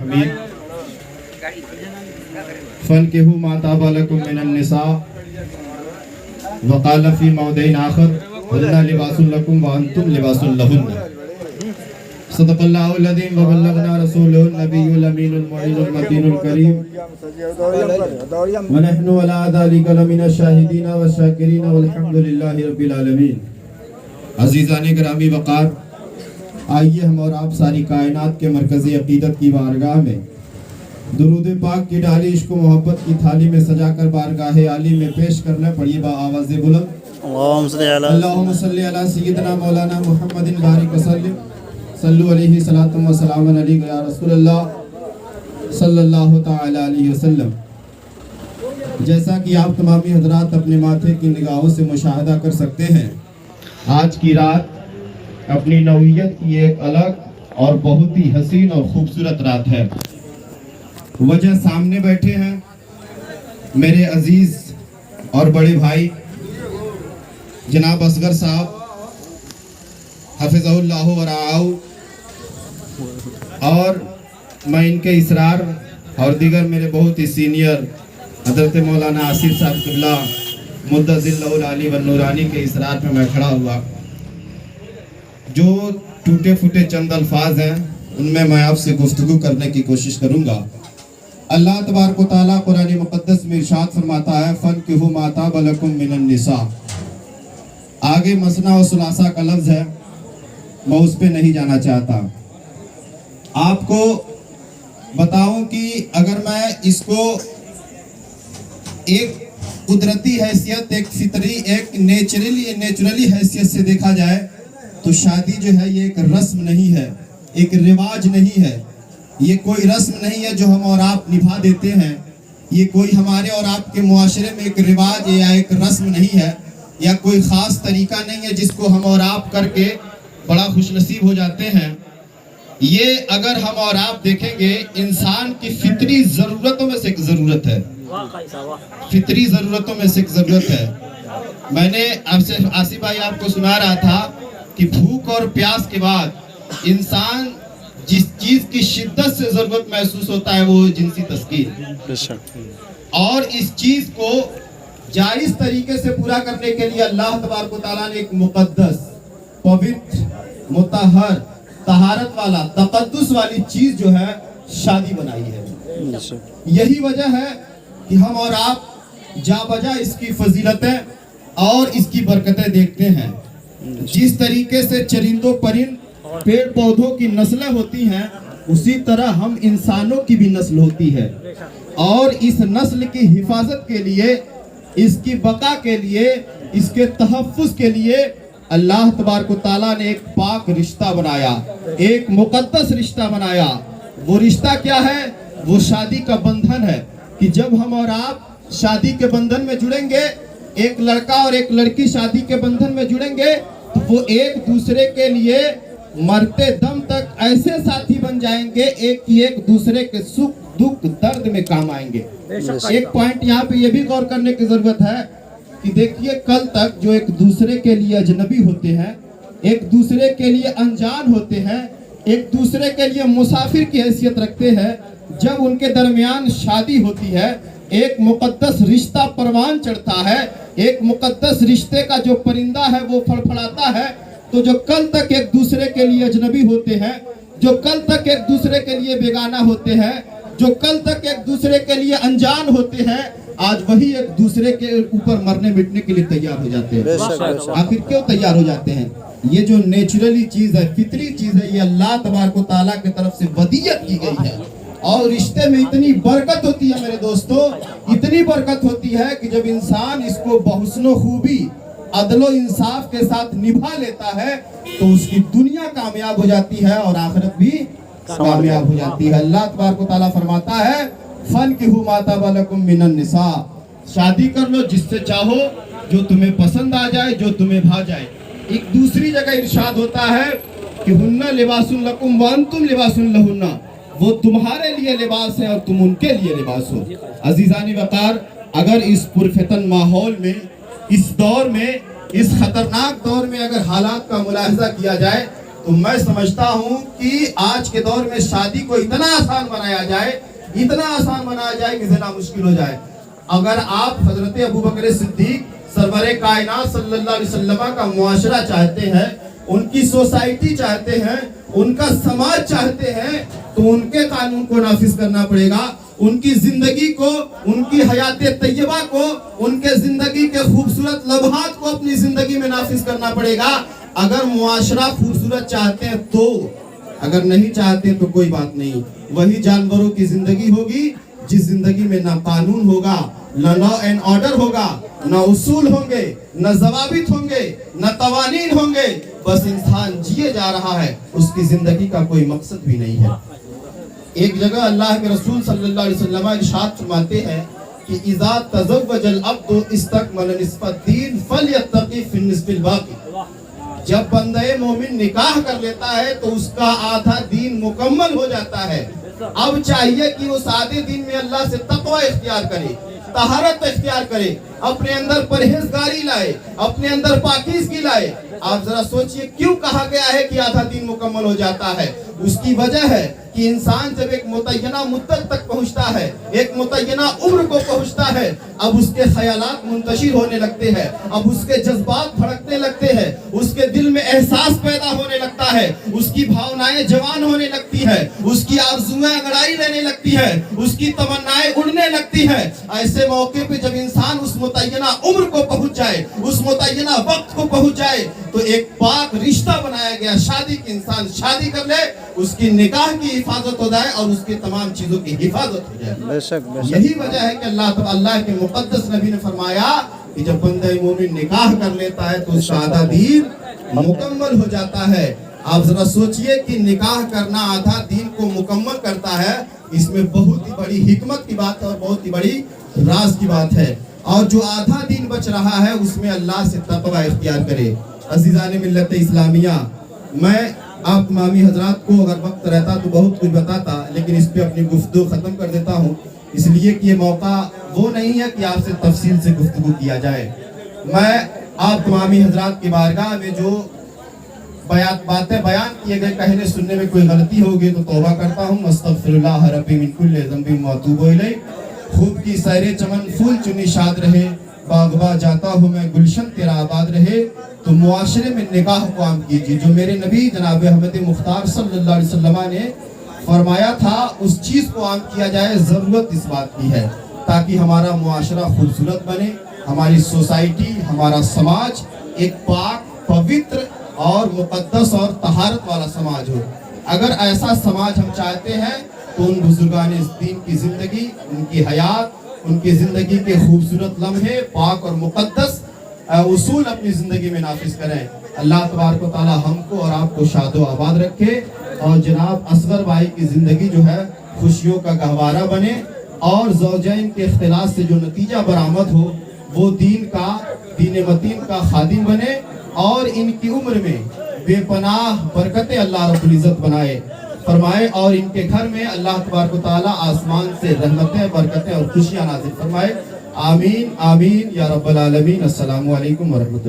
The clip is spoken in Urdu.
حمید فانكحوا ما طاب لكم من النساء وقال في موضع آخر هن لباس لكم وأنتم لباس لهن صدق الله العظيم وبلغنا رسوله النبي الأمين المعين المتين الكريم ونحن على ذلك لمن الشاهدين والشاكرين والحمد لله رب العالمين. عزیزان گرامی وقار، آئیے ہم اور آپ ساری کائنات کے مرکزی عقیدت کی بارگاہ میں درود پاک کی ڈالی عشق و محبت کی تھالی میں سجا کر بارگاہ عالی میں پیش کرنا پڑیے با آواز بلند اللہم صلی علی سیدنا مولانا محمد بارک وسلم صلو علیہ صلاۃ و سلام علیہ یا رسول اللہ صلی اللہ تعالی علیہ وسلم. جیسا کہ آپ تمامی حضرات اپنے ماتھے کی نگاہوں سے مشاہدہ کر سکتے ہیں، آج کی رات اپنی نوعیت کی ایک الگ اور بہت ہی حسین اور خوبصورت رات ہے. وجہ سامنے بیٹھے ہیں میرے عزیز اور بڑے بھائی جناب اصغر صاحب حفظہ اللہ ورعاہ، اور میں ان کے اسرار اور دیگر میرے بہت ہی سینئر حضرت مولانا آصف صاحب قبلہ مدظ اللہ العلی والنورانی کے اسرار پہ میں کھڑا ہوا. جو ٹوٹے پھوٹے چند الفاظ ہیں ان میں آپ سے گفتگو کرنے کی کوشش کروں گا. اللہ تبارک و تعالیٰ قرآن مقدس میں ارشاد فرماتا ہے فَانْكِحُوا مَا طَابَ لَكُم مِّنَ النِّسَاءِ. آگے مثنیٰ و ثلاثہ کا لفظ ہے، میں اس پہ نہیں جانا چاہتا. آپ کو بتاؤں کہ اگر میں اس کو ایک قدرتی حیثیت، ایک فطری، ایک نیچرلی حیثیت سے دیکھا جائے تو شادی جو ہے یہ ایک رسم نہیں ہے، ایک رواج نہیں ہے. یہ کوئی رسم نہیں ہے جو ہم اور آپ نبھا دیتے ہیں. یہ کوئی ہمارے اور آپ کے معاشرے میں ایک رواج یا ایک رسم نہیں ہے، یا کوئی خاص طریقہ نہیں ہے جس کو ہم اور آپ کر کے بڑا خوش نصیب ہو جاتے ہیں. یہ اگر ہم اور آپ دیکھیں گے انسان کی فطری ضرورتوں میں سے ایک ضرورت ہے، فطری ضرورتوں میں سے ایک ضرورت ہے. میں نے آصف بھائی آپ کو سنا رہا تھا کہ بھوک اور پیاس کے بعد انسان جس چیز کی شدت سے ضرورت محسوس ہوتا ہے وہ جنسی تسکین، اور اس چیز کو جائز طریقے سے پورا کرنے کے لیے اللہ تبارک و تعالیٰ نے ایک مقدس، پوتر، مطہر، طہارت والا، تقدس والی چیز جو ہے شادی بنائی ہے. یہی وجہ ہے کہ ہم اور آپ جا بجا اس کی فضیلتیں اور اس کی برکتیں دیکھتے ہیں. جس طریقے سے چرندوں پرند پیڑ پودوں کی نسلیں ہوتی ہیں اسی طرح ہم انسانوں کی بھی نسل ہوتی ہے، اور اس نسل کی حفاظت کے لیے، اس کی بقا کے لیے، اس کے تحفظ کے لیے اللہ تبارک و تعالیٰ نے ایک پاک رشتہ بنایا، ایک مقدس رشتہ بنایا. وہ رشتہ کیا ہے؟ وہ شادی کا بندھن ہے کہ جب ہم اور آپ شادی کے بندھن میں جڑیں گے، ایک لڑکا اور ایک لڑکی شادی کے بندھن میں جڑیں گے تو وہ ایک دوسرے کے لیے مرتے دم تک ایسے ساتھی بن جائیں گے ایک دوسرے کے سکھ دکھ درد میں کام آئیں گے. ایک پوائنٹ یہاں پہ یہ بھی غور کرنے کی ضرورت ہے کہ دیکھیے کل تک جو ایک دوسرے کے لیے اجنبی ہوتے ہیں، ایک دوسرے کے لیے انجان ہوتے ہیں، ایک دوسرے کے لیے مسافر کی حیثیت رکھتے ہیں، جب ان کے درمیان شادی ہوتی ہے ایک مقدس رشتہ پروان چڑھتا ہے، ایک مقدس رشتے کا جو پرندہ ہے وہ پھڑپھڑاتا ہے، تو جو کل تک ایک دوسرے کے لیے اجنبی ہوتے ہیں، جو کل تک ایک دوسرے کے لیے بیگانہ ہوتے ہیں، جو کل تک ایک دوسرے کے لیے انجان ہوتے ہیں، آج وہی ایک دوسرے کے اوپر مرنے مٹنے کے لیے تیار ہو جاتے ہیں. آخر کیوں تیار ہو جاتے ہیں؟ یہ جو نیچرلی چیز ہے، فطری چیز ہے، یہ اللہ تبارک و تعالیٰ کی طرف سے ودیعت کی گئی ہے. اور رشتے میں اتنی برکت ہوتی ہے میرے دوستو، اتنی برکت ہوتی ہے کہ جب انسان اس کو بحسن و خوبی، عدل و انصاف کے ساتھ نبھا لیتا ہے تو اس کی دنیا کامیاب ہو جاتی ہے اور آخرت بھی کامیاب ہو جاتی ہے. اللہ تبارک و تعالیٰ فرماتا ہے فَانْكِحُوا مَا طَابَ لَكُم مِّنَ النِّسَاءِ. شادی کر لو جس سے چاہو، جو تمہیں پسند آ جائے، جو تمہیں بھا جائے. ایک دوسری جگہ ارشاد ہوتا ہے کہ ہن لباس لکم وانتم لباس لہن، وہ تمہارے لیے لباس ہے اور تم ان کے لیے لباس ہو. عزیزان وقار، اگر اس پرفتن ماحول میں، اس دور میں، اس خطرناک دور میں اگر حالات کا ملاحظہ کیا جائے تو میں سمجھتا ہوں کہ آج کے دور میں شادی کو اتنا آسان بنایا جائے کہ زنا مشکل ہو جائے. اگر آپ حضرت ابوبکر صدیق سرور کائنات صلی اللہ علیہ وسلم کا معاشرہ چاہتے ہیں, ان کی سوسائٹی چاہتے ہیں, ان کا سماج چاہتے ہیں, تو ان کے قانون کو نافذ کرنا پڑے گا. ان کی زندگی کو, ان کی حیات طیبہ کو, ان کے زندگی کے خوبصورت لمحات کو اپنی زندگی میں نافذ کرنا پڑے گا. اگر معاشرہ خوبصورت چاہتے ہیں تو, اگر نہیں چاہتے تو کوئی بات نہیں. وہی جانوروں کی زندگی ہوگی جس زندگی میں نہ قانون ہوگا, نہ لا اینڈ آرڈر ہوگا, نہ اصول ہوں گے, نہ ضوابط ہوں گے, نہ قوانین ہوں گے. بس انسان جیے جا رہا ہے, اس کی زندگی کا کوئی مقصد بھی نہیں ہے. ایک جگہ اللہ کے رسول صلی اللہ علیہ وسلم ارشاد فرماتے ہیں کہ اذا تزوج العبد استکمل نصف الدین فلیتقی فی النصف الباقی. جب بندہ مومن نکاح کر لیتا ہے تو اس کا آدھا دین مکمل ہو جاتا ہے. اب چاہیے کہ اس آدھے دین میں اللہ سے تقوی اختیار کرے, طہارت اختیار کرے, اپنے اندر پرہیزگاری لائے, اپنے اندر پاکیزگی لائے. آپ ذرا سوچئے کیوں کہا گیا ہے کہ آدھا دین مکمل ہو جاتا ہے. اس کی وجہ ہے کہ انسان جب ایک متعینہ مدت تک پہنچتا ہے, ایک متعینہ عمر کو پہنچتا ہے, اب اس کے خیالات منتشر ہونے لگتے ہیں, اب اس کے جذبات بھڑکنے لگتے ہیں, اس کے دل میں احساس پیدا ہونے لگتا ہے, اس کی بھاونائیں جوان ہونے لگتی ہے, اس کی آرزویں انگڑائی لینے لگتی ہے, اس کی تمنائیں اڑنے لگتی ہے. ایسے موقع پہ جب انسان اس متعینہ عمر کو پہنچ جائے, اس متعینہ وقت کو پہنچ جائے, تو ایک پاک رشتہ بنایا گیا شادی کی, انسان شادی کر لے, اس کی نکاح کی حفاظت ہو جائے اور اس کی تمام چیزوں کی حفاظت ہو جائے. بے شک یہی وجہ ہے کہ اللہ کے مقدس نبی نے فرمایا کہ جب بندہ مومن نکاح کر لیتا ہے تو اس کا آدھا دین مکمل ہو جاتا ہے. آپ ذرا سوچئے کہ نکاح کرنا آدھا دین کو مکمل کرتا ہے, اس میں بہت ہی بڑی حکمت کی بات ہے اور بہت ہی بڑی راز کی بات ہے. اور جو آدھا دین بچ رہا ہے اس میں اللہ سے تقوی اختیار کرے. عزیزان ملت اسلامیہ, میں آپ تمامی حضرات کو اگر وقت رہتا تو بہت کچھ بتاتا, لیکن اس پہ اپنی گفتگو ختم کر دیتا ہوں, اس لیے کہ یہ موقع وہ نہیں ہے کہ آپ سے تفصیل سے گفتگو کیا جائے. میں آپ تمامی حضرات کی بارگاہ میں جو باتیں بیان کیے گئے کہنے سننے میں کوئی غلطی ہوگی تو توبہ کرتا ہوں. استغفر اللہ ربی من کل ذنب واتوب الیہ. خوب کی سیر چمن پھول چنی شاد رہے, باغباں جاتا ہوں میں گلشن تیرا آباد رہے. تو معاشرے میں نکاح کو عام کیجیے. جو میرے نبی جناب احمد مختار صلی اللہ علیہ وسلم نے فرمایا تھا اس چیز کو عام کیا جائے. ضرورت اس بات کی ہے تاکہ ہمارا معاشرہ خوبصورت بنے, ہماری سوسائٹی, ہمارا سماج ایک پاک, پوتر اور مقدس اور طہارت والا سماج ہو. اگر ایسا سماج ہم چاہتے ہیں تو ان بزرگان دین کی زندگی, ان کی حیات, ان کی زندگی کے خوبصورت لمحے, پاک اور مقدس اصول اپنی زندگی میں نافذ کریں. اللہ تبارک و تعالی ہم کو اور آپ کو شاد و آباد رکھے, اور جناب اصغر بھائی کی زندگی جو ہے خوشیوں کا گہوارہ بنے, اور زوجین کے اختلاط سے جو نتیجہ برآمد ہو وہ دین متین کا خادم بنے, اور ان کی عمر میں بے پناہ برکتیں اللہ رب العزت بنائے فرمائے, اور ان کے گھر میں اللہ تبارک و تعالی آسمان سے رحمتیں, برکتیں اور خوشیاں نازل فرمائے. آمین آمین یا رب العالمین. السلام علیکم ورحمۃ اللہ.